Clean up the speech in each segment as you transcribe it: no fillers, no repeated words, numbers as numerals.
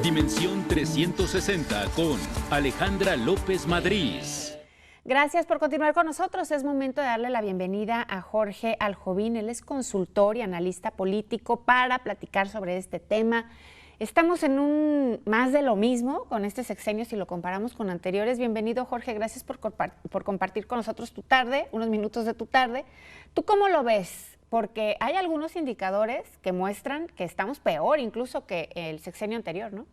Dimensión 360 con Alejandra López Madrid. Gracias por continuar con nosotros. Es momento de darle la bienvenida a Jorge Aljovín. Él es consultor y analista político para platicar sobre este tema. Estamos en un más de lo mismo con este sexenio si lo comparamos con anteriores. Bienvenido, Jorge. Gracias por compartir con nosotros tu tarde, unos minutos de tu tarde. ¿Tú cómo lo ves? Porque hay algunos indicadores que muestran que estamos peor incluso que el sexenio anterior, ¿no?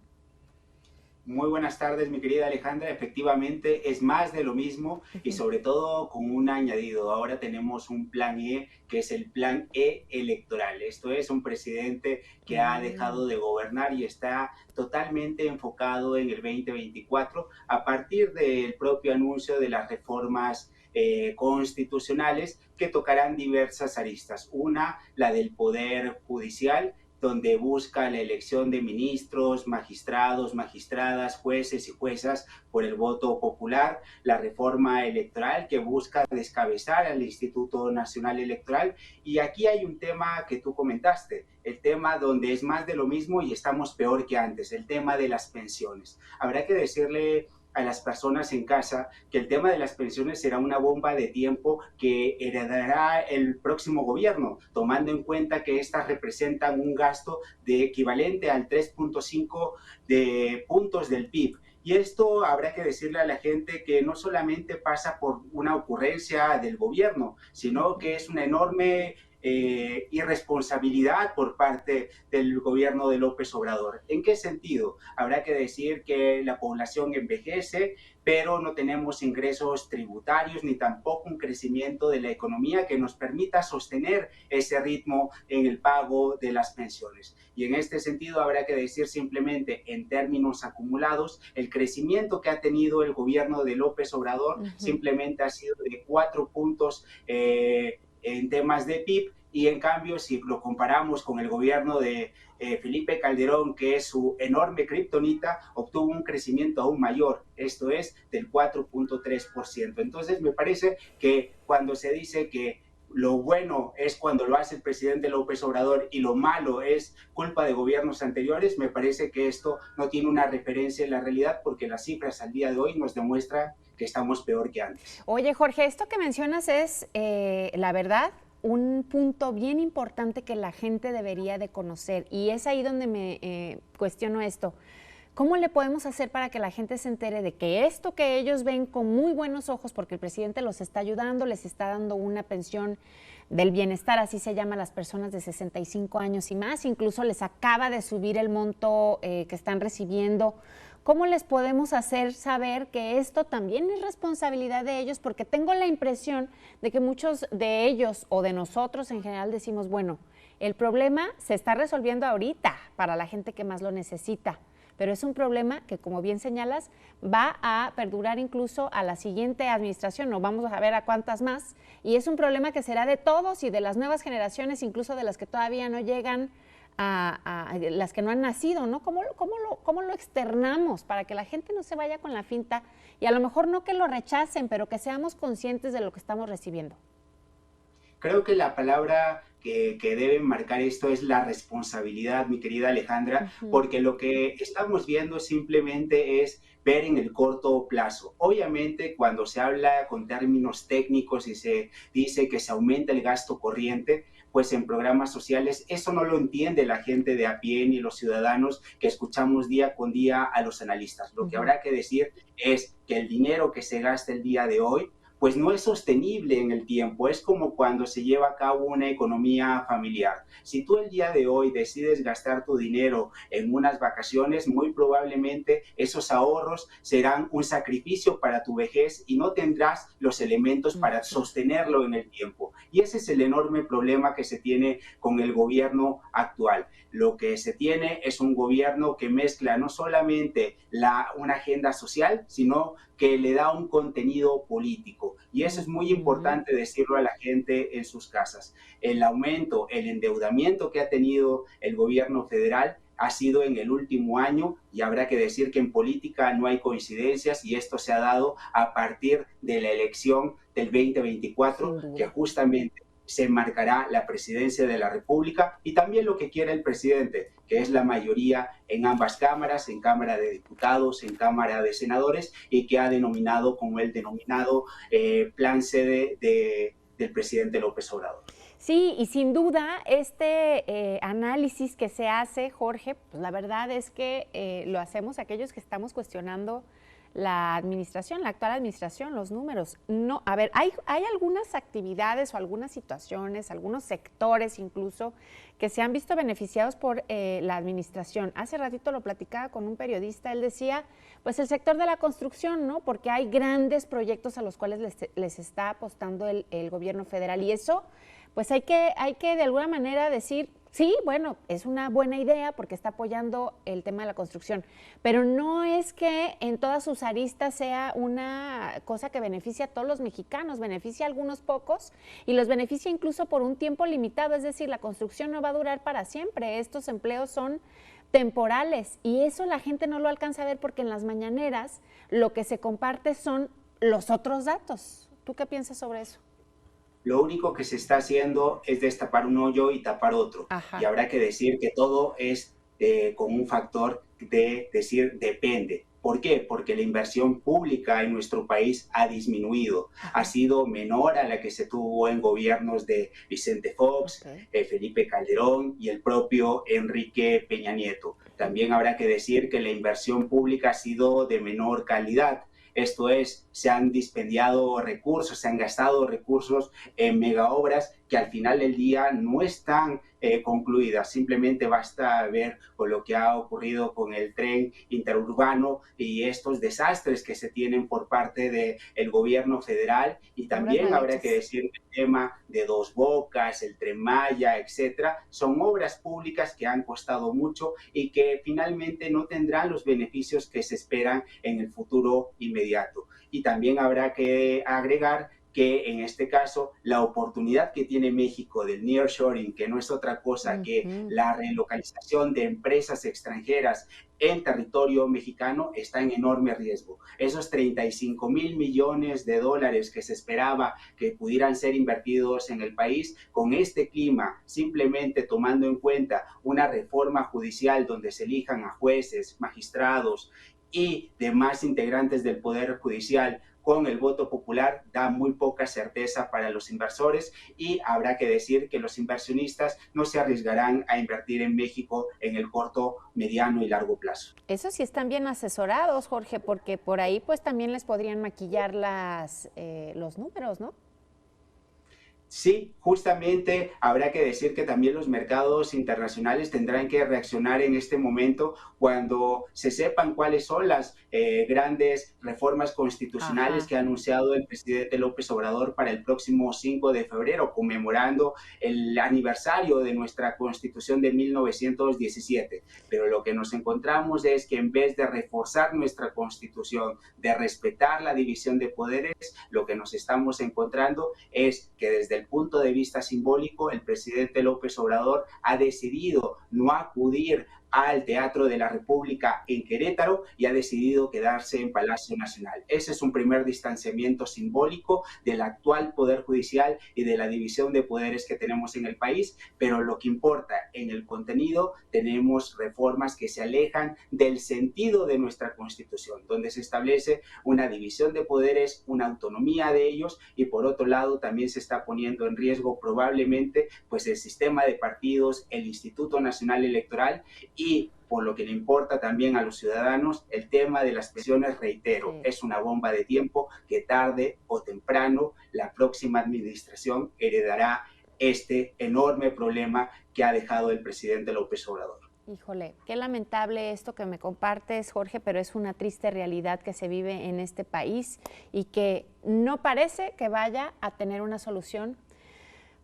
Muy buenas tardes, mi querida Alejandra. Efectivamente, es más de lo mismo y sobre todo con un añadido. Ahora tenemos un plan E, que es el plan E electoral. Esto es un presidente que ha dejado de gobernar y está totalmente enfocado en el 2024 a partir del propio anuncio de las reformas constitucionales que tocarán diversas aristas. Una, la del Poder Judicial, donde busca la elección de ministros, magistrados, magistradas, jueces y juezas por el voto popular, la reforma electoral que busca descabezar al Instituto Nacional Electoral. Y aquí hay un tema que tú comentaste, el tema donde es más de lo mismo y estamos peor que antes, el tema de las pensiones. Habrá que decirle a las personas en casa que el tema de las pensiones será una bomba de tiempo que heredará el próximo gobierno, tomando en cuenta que estas representan un gasto de equivalente al 3.5 de puntos del PIB. Y esto habrá que decirle a la gente que no solamente pasa por una ocurrencia del gobierno, sino que es una enorme irresponsabilidad por parte del gobierno de López Obrador. ¿En qué sentido? Habrá que decir que la población envejece, pero no tenemos ingresos tributarios ni tampoco un crecimiento de la economía que nos permita sostener ese ritmo en el pago de las pensiones. Y en este sentido habrá que decir simplemente en términos acumulados, el crecimiento que ha tenido el gobierno de López Obrador simplemente ha sido de 4 puntos en temas de PIB, y en cambio si lo comparamos con el gobierno de Felipe Calderón, que es su enorme kriptonita, obtuvo un crecimiento aún mayor, esto es del 4.3%. Entonces me parece que cuando se dice que lo bueno es cuando lo hace el presidente López Obrador y lo malo es culpa de gobiernos anteriores, me parece que esto no tiene una referencia en la realidad, porque las cifras al día de hoy nos demuestran que estamos peor que antes. Oye, Jorge, esto que mencionas es, la verdad, un punto bien importante que la gente debería de conocer, y es ahí donde me cuestiono esto. ¿Cómo le podemos hacer para que la gente se entere de que esto que ellos ven con muy buenos ojos, porque el presidente los está ayudando, les está dando una pensión del bienestar, así se llama a las personas de 65 años y más, incluso les acaba de subir el monto que están recibiendo? ¿Cómo les podemos hacer saber que esto también es responsabilidad de ellos? Porque tengo la impresión de que muchos de ellos o de nosotros en general decimos, bueno, el problema se está resolviendo ahorita para la gente que más lo necesita, pero es un problema que, como bien señalas, va a perdurar incluso a la siguiente administración, no vamos a ver a cuántas más, y es un problema que será de todos y de las nuevas generaciones, incluso de las que todavía no llegan a las que no han nacido, ¿no? ¿Cómo lo externamos para que la gente no se vaya con la finta y a lo mejor no que lo rechacen, pero que seamos conscientes de lo que estamos recibiendo? Creo que la palabra que debe marcar esto es la responsabilidad, mi querida Alejandra, porque lo que estamos viendo simplemente es ver en el corto plazo. Obviamente, cuando se habla con términos técnicos y se dice que se aumenta el gasto corriente, pues en programas sociales, eso no lo entiende la gente de a pie ni los ciudadanos que escuchamos día con día a los analistas. Lo que habrá que decir es que el dinero que se gasta el día de hoy pues no es sostenible en el tiempo. Es como cuando se lleva a cabo una economía familiar. Si tú el día de hoy decides gastar tu dinero en unas vacaciones, muy probablemente esos ahorros serán un sacrificio para tu vejez y no tendrás los elementos para sostenerlo en el tiempo. Y ese es el enorme problema que se tiene con el gobierno actual. Lo que se tiene es un gobierno que mezcla no solamente una agenda social, sino que le da un contenido político. Y eso es muy importante decirlo a la gente en sus casas. El aumento, el endeudamiento que ha tenido el gobierno federal ha sido en el último año, y habrá que decir que en política no hay coincidencias, y esto se ha dado a partir de la elección del 2024, que justamente se marcará la presidencia de la República y también lo que quiere el presidente, que es la mayoría en ambas cámaras, en Cámara de Diputados, en Cámara de Senadores, y que ha denominado como el denominado Plan C del presidente López Obrador. Sí, y sin duda este análisis que se hace, Jorge, pues la verdad es que lo hacemos aquellos que estamos cuestionando la administración, la actual administración, los números. No, a ver, hay algunas actividades o algunas situaciones, algunos sectores incluso, que se han visto beneficiados por la administración. Hace ratito lo platicaba con un periodista, él decía, pues el sector de la construcción, ¿no? Porque hay grandes proyectos a los cuales les está apostando el gobierno federal y eso, pues hay que de alguna manera decir, sí, bueno, es una buena idea porque está apoyando el tema de la construcción, pero no es que en todas sus aristas sea una cosa que beneficie a todos los mexicanos, beneficia a algunos pocos y los beneficia incluso por un tiempo limitado, es decir, la construcción no va a durar para siempre, estos empleos son temporales y eso la gente no lo alcanza a ver porque en las mañaneras lo que se comparte son los otros datos. ¿Tú qué piensas sobre eso? Lo único que se está haciendo es destapar un hoyo y tapar otro. Ajá. Y habrá que decir que todo es con un factor de decir depende. ¿Por qué? Porque la inversión pública en nuestro país ha disminuido. Ha sido menor a la que se tuvo en gobiernos de Vicente Fox, Felipe Calderón y el propio Enrique Peña Nieto. También habrá que decir que la inversión pública ha sido de menor calidad. Esto es, se han dispendiado recursos, se han gastado recursos en megaobras que al final del día no están concluidas. Simplemente basta ver con lo que ha ocurrido con el tren interurbano y estos desastres que se tienen por parte del gobierno federal. Y también habrá que decir que el tema de Dos Bocas, el Tren Maya, etcétera, son obras públicas que han costado mucho y que finalmente no tendrán los beneficios que se esperan en el futuro inmediato. Y también habrá que agregar que en este caso la oportunidad que tiene México del nearshoring, que no es otra cosa que la relocalización de empresas extranjeras en territorio mexicano, está en enorme riesgo. Esos 35,000 millones de dólares que se esperaba que pudieran ser invertidos en el país, con este clima, simplemente tomando en cuenta una reforma judicial donde se elijan a jueces, magistrados y demás integrantes del Poder Judicial con el voto popular, da muy poca certeza para los inversores y habrá que decir que los inversionistas no se arriesgarán a invertir en México en el corto, mediano y largo plazo. Eso sí están bien asesorados, Jorge, porque por ahí pues también les podrían maquillar los números, ¿no? Sí, justamente habrá que decir que también los mercados internacionales tendrán que reaccionar en este momento cuando se sepan cuáles son las grandes reformas constitucionales que ha anunciado el presidente López Obrador para el próximo 5 de febrero, conmemorando el aniversario de nuestra Constitución de 1917. Pero lo que nos encontramos es que en vez de reforzar nuestra Constitución, de respetar la división de poderes, lo que nos estamos encontrando es que desde el punto de vista simbólico, el presidente López Obrador ha decidido no acudir al Teatro de la República en Querétaro y ha decidido quedarse en Palacio Nacional. Ese es un primer distanciamiento simbólico del actual Poder Judicial y de la división de poderes que tenemos en el país, pero lo que importa en el contenido, tenemos reformas que se alejan del sentido de nuestra Constitución, donde se establece una división de poderes, una autonomía de ellos y por otro lado también se está poniendo en riesgo probablemente pues el sistema de partidos, el Instituto Nacional Electoral y por lo que le importa también a los ciudadanos, el tema de las pensiones, reitero, es una bomba de tiempo que tarde o temprano la próxima administración heredará este enorme problema que ha dejado el presidente López Obrador. Híjole, qué lamentable esto que me compartes, Jorge, pero es una triste realidad que se vive en este país y que no parece que vaya a tener una solución,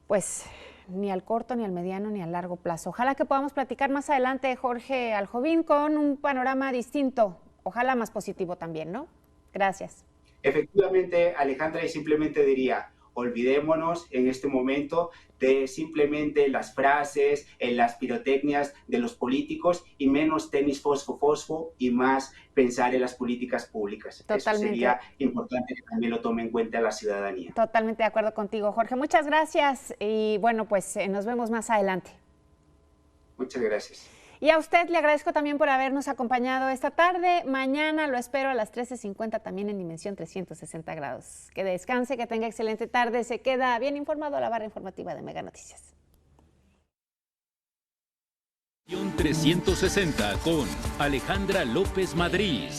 pues ni al corto, ni al mediano, ni al largo plazo. Ojalá que podamos platicar más adelante, Jorge Aljovín, con un panorama distinto, ojalá más positivo también, ¿no? Gracias. Efectivamente, Alejandra, y simplemente diría, olvidémonos en este momento de simplemente las frases, las pirotecnias de los políticos y menos tenis fosfo y más pensar en las políticas públicas. Totalmente. Eso sería importante que también lo tome en cuenta la ciudadanía. Totalmente de acuerdo contigo, Jorge. Muchas gracias y bueno, pues nos vemos más adelante. Muchas gracias. Y a usted le agradezco también por habernos acompañado esta tarde. Mañana lo espero a las 13:50 también en Dimensión 360 grados. Que descanse, que tenga excelente tarde. Se queda bien informado a la barra informativa de Mega Noticias. 360 con Alejandra López Madrid.